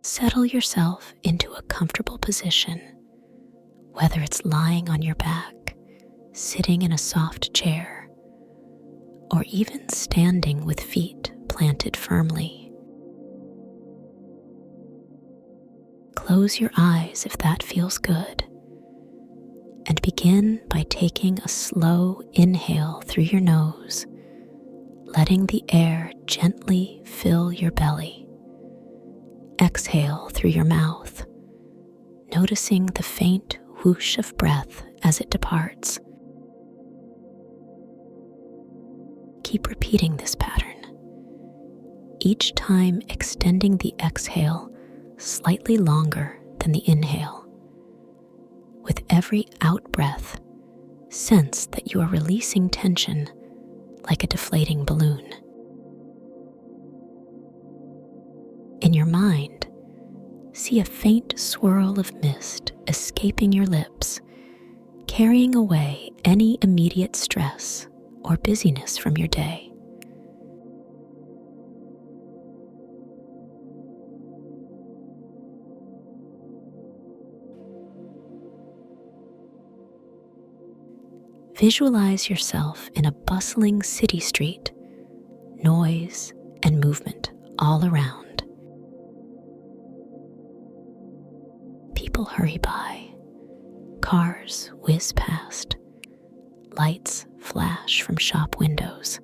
Settle yourself into a comfortable position, whether it's lying on your back, sitting in a soft chair, or even standing with feet planted firmly. Close your eyes if that feels good, and begin by taking a slow inhale through your nose, letting the air gently fill your belly. Exhale through your mouth, noticing the faint whoosh of breath as it departs. Keep repeating this pattern, each time extending the exhale slightly longer than the inhale. With every out-breath, sense that you are releasing tension like a deflating balloon. In your mind, see a faint swirl of mist escaping your lips, carrying away any immediate stress or busyness from your day. Visualize yourself in a bustling city street, noise and movement all around. People hurry by, cars whiz past, lights flash from shop windows.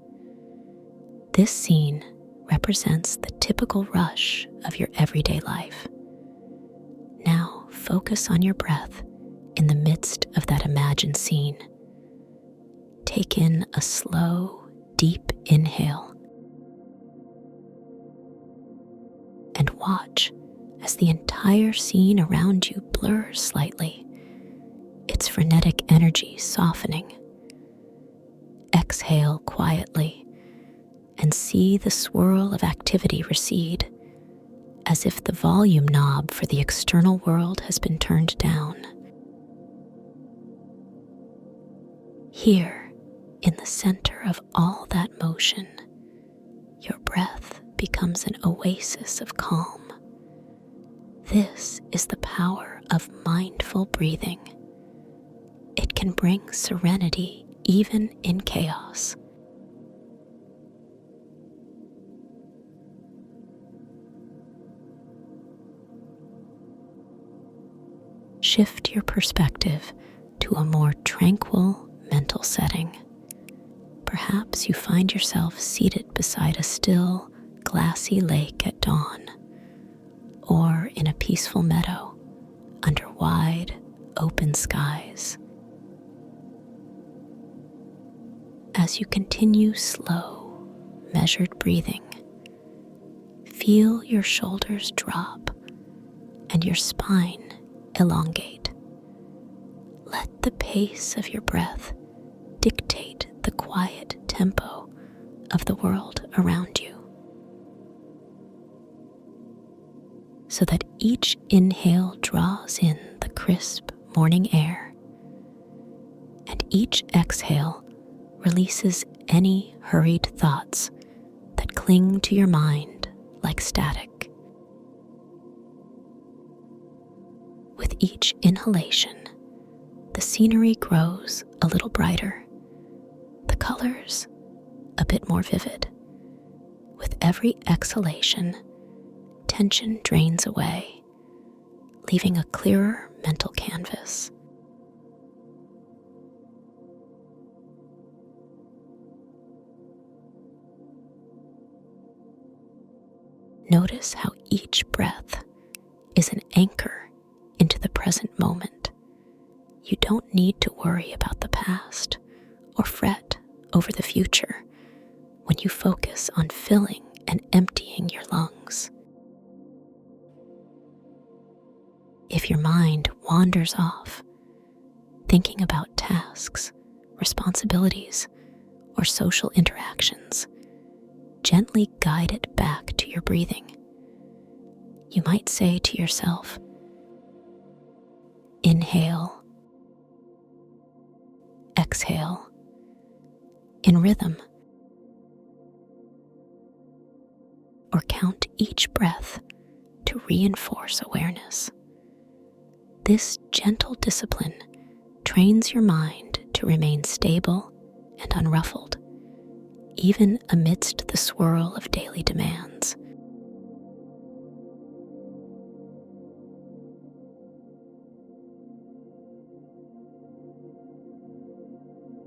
This scene represents the typical rush of your everyday life. Now focus on your breath in the midst of that imagined scene. Take in a slow, deep inhale and watch as the entire scene around you blurs slightly, its frenetic energy softening. Exhale quietly and see the swirl of activity recede, as if the volume knob for the external world has been turned down. Here, in the center of all that motion, your breath becomes an oasis of calm. This is the power of mindful breathing. It can bring serenity even in chaos. Shift your perspective to a more tranquil mental setting. Perhaps you find yourself seated beside a still, glassy lake at dawn, or in a peaceful meadow under wide, open skies. As you continue slow, measured breathing, feel your shoulders drop and your spine elongate. Let the pace of your breath dictate the quiet tempo of the world around you, so that each inhale draws in the crisp morning air, and each exhale releases any hurried thoughts that cling to your mind like static. With each inhalation, the scenery grows a little brighter, the colors a bit more vivid. With every exhalation, tension drains away, leaving a clearer mental canvas. Notice how each breath is an anchor into the present moment. You don't need to worry about the past or fret over the future when you focus on filling and emptying your lungs. If your mind wanders off, thinking about tasks, responsibilities, or social interactions, gently guide it back to your breathing. You might say to yourself, inhale, exhale, in rhythm, or count each breath to reinforce awareness. This gentle discipline trains your mind to remain stable and unruffled, even amidst the swirl of daily demands.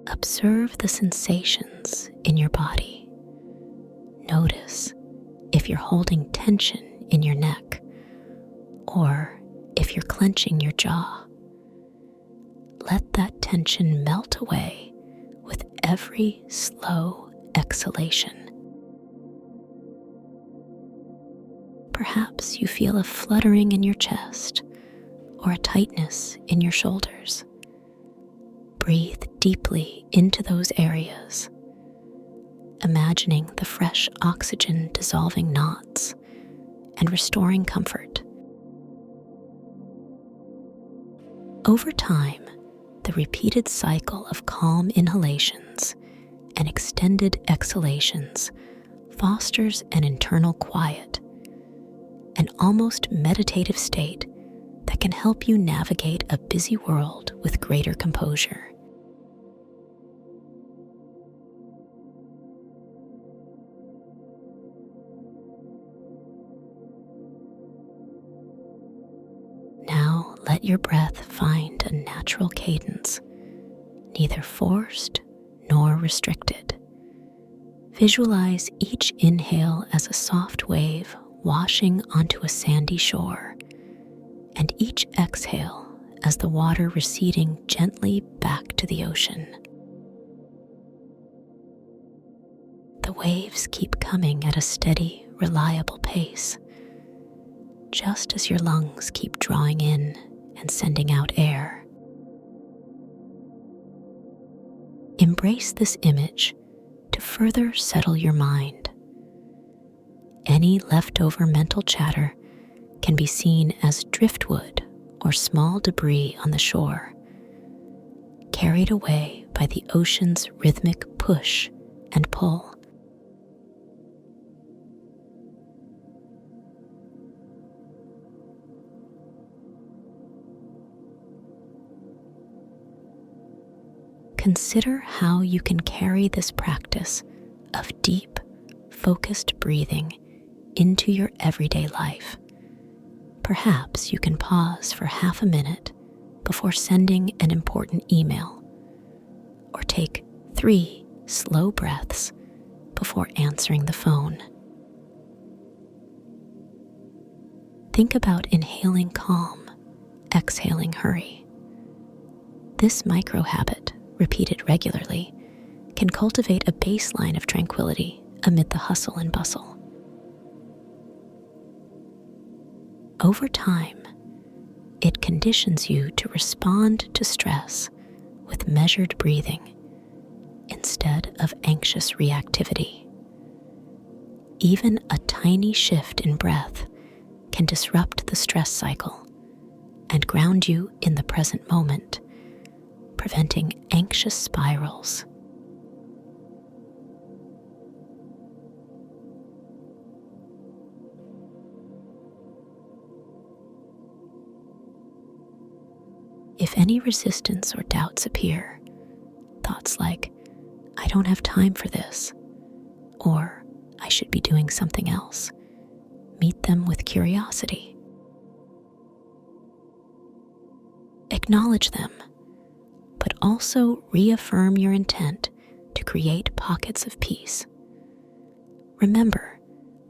Observe the sensations in your body. Notice if you're holding tension in your neck or if you're clenching your jaw. Let that tension melt away with every slow exhalation. Perhaps you feel a fluttering in your chest or a tightness in your shoulders. Breathe deeply into those areas, imagining the fresh oxygen dissolving knots and restoring comfort. Over time, the repeated cycle of calm inhalations and extended exhalations fosters an internal quiet, an almost meditative state that can help you navigate a busy world with greater composure. Now let your breath find a natural cadence, neither forced nor restricted. Visualize each inhale as a soft wave washing onto a sandy shore, and each exhale as the water receding gently back to the ocean. The waves keep coming at a steady, reliable pace, just as your lungs keep drawing in and sending out air. Embrace this image to further settle your mind. Any leftover mental chatter can be seen as driftwood or small debris on the shore, carried away by the ocean's rhythmic push and pull. Consider how you can carry this practice of deep, focused breathing into your everyday life. Perhaps you can pause for half a minute before sending an important email, or take 3 slow breaths before answering the phone. Think about inhaling calm, exhaling hurry. This micro habit, repeated regularly, can cultivate a baseline of tranquility amid the hustle and bustle. Over time, it conditions you to respond to stress with measured breathing instead of anxious reactivity. Even a tiny shift in breath can disrupt the stress cycle and ground you in the present moment, preventing anxious spirals. If any resistance or doubts appear, thoughts like, "I don't have time for this," or "I should be doing something else," meet them with curiosity. Acknowledge them, but also reaffirm your intent to create pockets of peace. Remember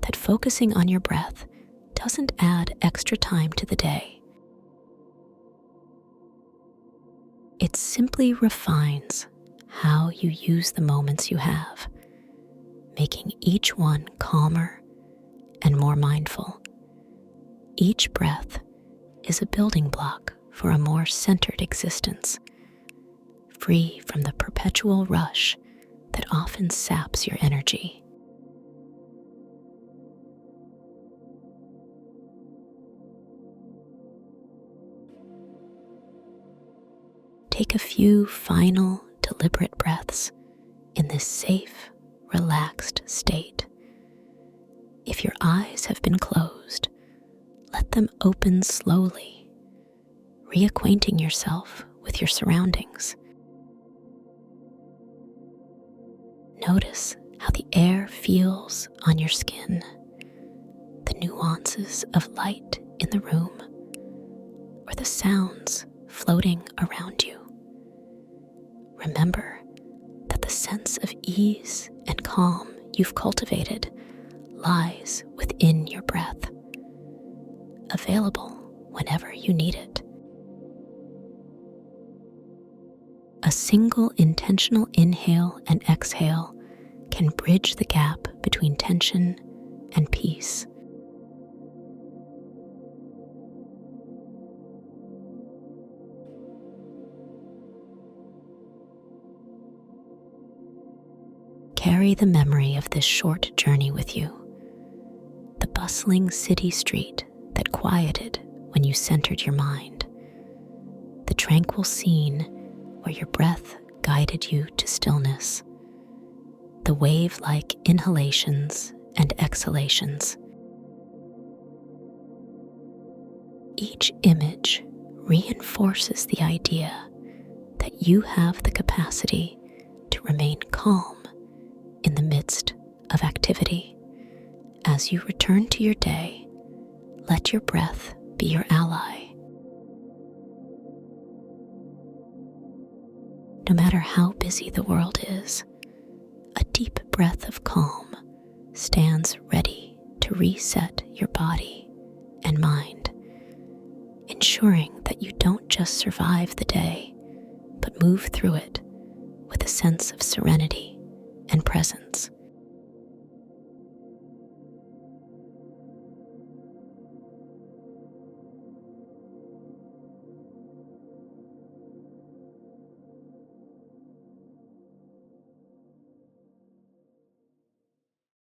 that focusing on your breath doesn't add extra time to the day. It simply refines how you use the moments you have, making each one calmer and more mindful. Each breath is a building block for a more centered existence, free from the perpetual rush that often saps your energy. Take a few final, deliberate breaths in this safe, relaxed state. If your eyes have been closed, them open slowly, reacquainting yourself with your surroundings. Notice how the air feels on your skin, the nuances of light in the room, or the sounds floating around you. Remember that the sense of ease and calm you've cultivated lies within your breath, available whenever you need it. A single intentional inhale and exhale can bridge the gap between tension and peace. Carry the memory of this short journey with you, the bustling city street that quieted when you centered your mind, the tranquil scene where your breath guided you to stillness, the wave-like inhalations and exhalations. Each image reinforces the idea that you have the capacity to remain calm in the midst of activity. As you return to your day, let your breath be your ally. No matter how busy the world is, a deep breath of calm stands ready to reset your body and mind, ensuring that you don't just survive the day, but move through it with a sense of serenity and presence.